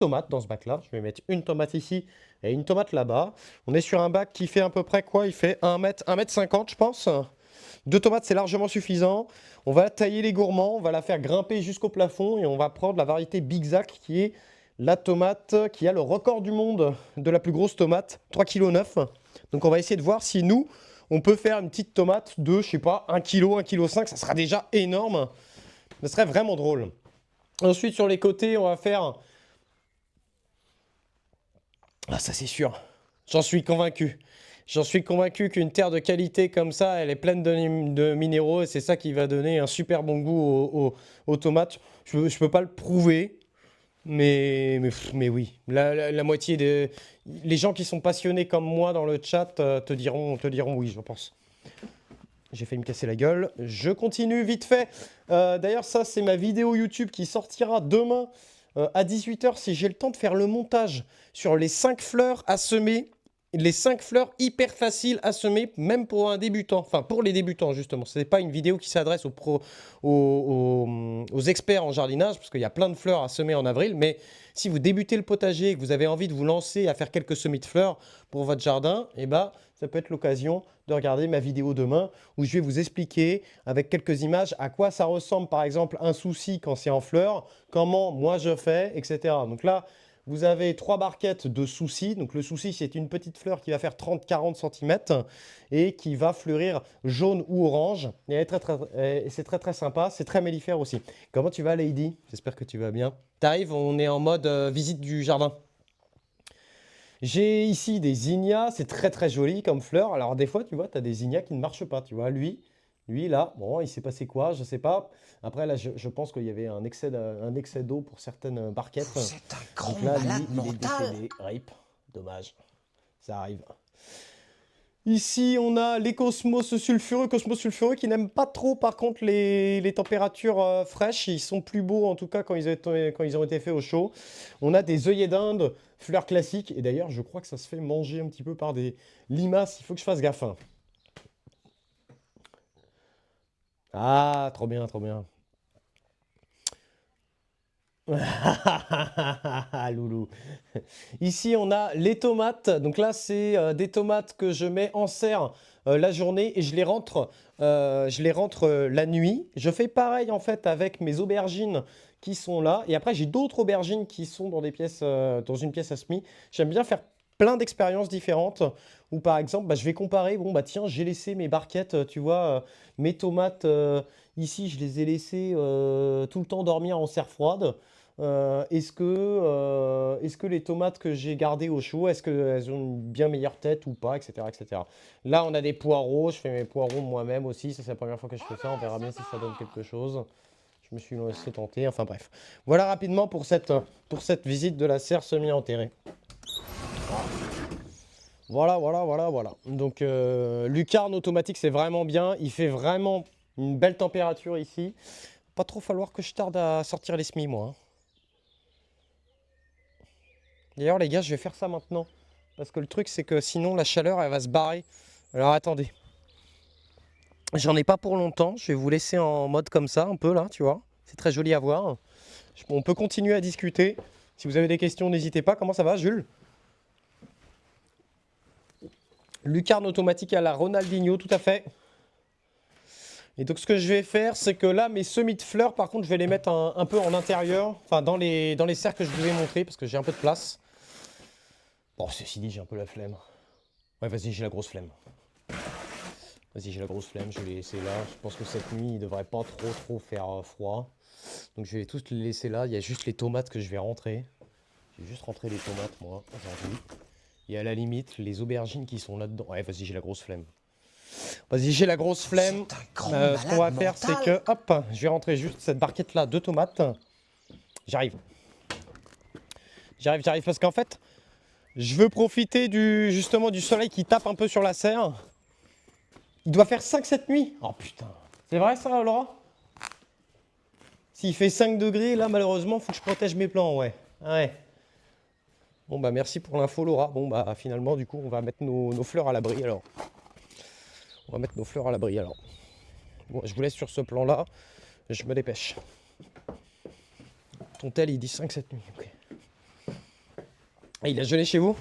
Tomates dans ce bac-là. Je vais mettre une tomate ici et une tomate là-bas. On est sur un bac qui fait à peu près quoi? Il fait 1 m 50, je pense. Deux tomates, c'est largement suffisant. On va tailler les gourmands, on va la faire grimper jusqu'au plafond et on va prendre la variété Big Zac qui est la tomate qui a le record du monde de la plus grosse tomate, 3,9 kg. Donc on va essayer de voir si nous, on peut faire une petite tomate de, je sais pas, 1 kg, 1,5 kg. Ça sera déjà énorme. Ça serait vraiment drôle. Ensuite, sur les côtés, on va faire... Ah, ça c'est sûr. J'en suis convaincu. J'en suis convaincu qu'une terre de qualité comme ça, elle est pleine de minéraux et c'est ça qui va donner un super bon goût aux tomates. Je peux pas le prouver, mais oui. La moitié des... Les gens qui sont passionnés comme moi dans le chat te diront oui, je pense. J'ai failli me casser la gueule. Je continue vite fait. D'ailleurs, ça, c'est ma vidéo YouTube qui sortira demain à 18 h si j'ai le temps de faire le montage sur les 5 fleurs à semer. Les 5 fleurs hyper faciles à semer, même pour un débutant. Enfin, pour les débutants, justement. Ce n'est pas une vidéo qui s'adresse aux experts en jardinage, parce qu'il y a plein de fleurs à semer en avril. Mais si vous débutez le potager et que vous avez envie de vous lancer à faire quelques semis de fleurs pour votre jardin, eh ben, ça peut être l'occasion de regarder ma vidéo demain où je vais vous expliquer avec quelques images à quoi ça ressemble, par exemple, un souci quand c'est en fleurs, comment moi je fais, etc. Donc là, vous avez 3 barquettes de soucis. Donc le souci, c'est une petite fleur qui va faire 30-40 cm et qui va fleurir jaune ou orange. Et c'est très très sympa, c'est très mellifère aussi. Comment tu vas, Lady? J'espère que tu vas bien. T'arrives, on est en mode visite du jardin. J'ai ici des zinnias, c'est très très joli comme fleur. Alors des fois, tu vois, tu as des zinnias qui ne marchent pas, tu vois. Lui là, bon, il s'est passé quoi, je sais pas. Après là, je pense qu'il y avait un excès d'eau pour certaines barquettes. Vous êtes un grand Donc là, malade lui, il est mental. décédé. RIP, dommage, ça arrive. Ici, on a les cosmos sulfureux qui n'aiment pas trop, par contre, les températures fraîches. Ils sont plus beaux, en tout cas, quand ils ont été faits au chaud. On a des œillets d'Inde, fleurs classiques. Et d'ailleurs, je crois que ça se fait manger un petit peu par des limaces. Il faut que je fasse gaffe, hein. Ah, trop bien, trop bien. Loulou. Ici, on a les tomates. Donc là, c'est des tomates que je mets en serre la journée et je les rentre la nuit. Je fais pareil en fait avec mes aubergines qui sont là. Et après, j'ai d'autres aubergines qui sont dans des pièces, dans une pièce à semis. J'aime bien faire plein d'expériences différentes. Ou par exemple, bah, je vais comparer. Bon, bah tiens, j'ai laissé mes barquettes, tu vois, mes tomates ici, je les ai laissées tout le temps dormir en serre froide. Est-ce que les tomates que j'ai gardées au chaud, est-ce qu'elles ont une bien meilleure tête ou pas, etc., etc. Là, on a des poireaux. Je fais mes poireaux moi-même aussi. Ça, c'est la première fois que je fais ça. On verra bien si ça donne quelque chose. Je me suis laissé tenter. Enfin bref. Voilà rapidement pour cette visite de la serre semi-enterrée. Voilà, voilà, voilà, voilà. Donc, lucarne automatique, c'est vraiment bien. Il fait vraiment une belle température ici. Pas trop falloir que je tarde à sortir les semis, moi, hein. D'ailleurs, les gars, je vais faire ça maintenant. Parce que le truc, c'est que sinon, la chaleur, elle va se barrer. Alors, attendez. J'en ai pas pour longtemps. Je vais vous laisser en mode comme ça, un peu là, tu vois. C'est très joli à voir. On peut continuer à discuter. Si vous avez des questions, n'hésitez pas. Comment ça va, Jules? Lucarne automatique à la Ronaldinho, tout à fait. Et donc, ce que je vais faire, c'est que là, mes semis de fleurs, par contre, je vais les mettre un peu en intérieur. Enfin, dans les serres que je vous ai montré, parce que j'ai un peu de place. Bon, ceci dit, j'ai un peu la flemme. Ouais, vas-y, j'ai la grosse flemme. Vas-y, j'ai la grosse flemme, je vais les laisser là. Je pense que cette nuit, il devrait pas trop faire froid. Donc je vais tous les laisser là. Il y a juste les tomates que je vais rentrer. Je vais juste rentrer les tomates, moi, aujourd'hui. Et à la limite, les aubergines qui sont là-dedans. Ouais, vas-y, j'ai la grosse flemme. Vas-y, j'ai la grosse flemme. C'est un grand Ce qu'on va malade faire, c'est mental. que, hop, je vais rentrer juste cette barquette-là de tomates. J'arrive. J'arrive parce qu'en fait, je veux profiter justement du soleil qui tape un peu sur la serre. Il doit faire 5 cette nuit. Oh putain. C'est vrai ça, Laura? S'il fait 5 degrés, là, malheureusement, il faut que je protège mes plants, ouais. Ouais. Bon, bah, merci pour l'info, Laura. Bon, bah, finalement, du coup, on va mettre nos fleurs à l'abri, alors. On va mettre nos fleurs à l'abri, alors. Bon, je vous laisse sur ce plan-là. Je me dépêche. Ton tel, il dit 5 cette nuit. Ok. Ah, il a gelé chez vous?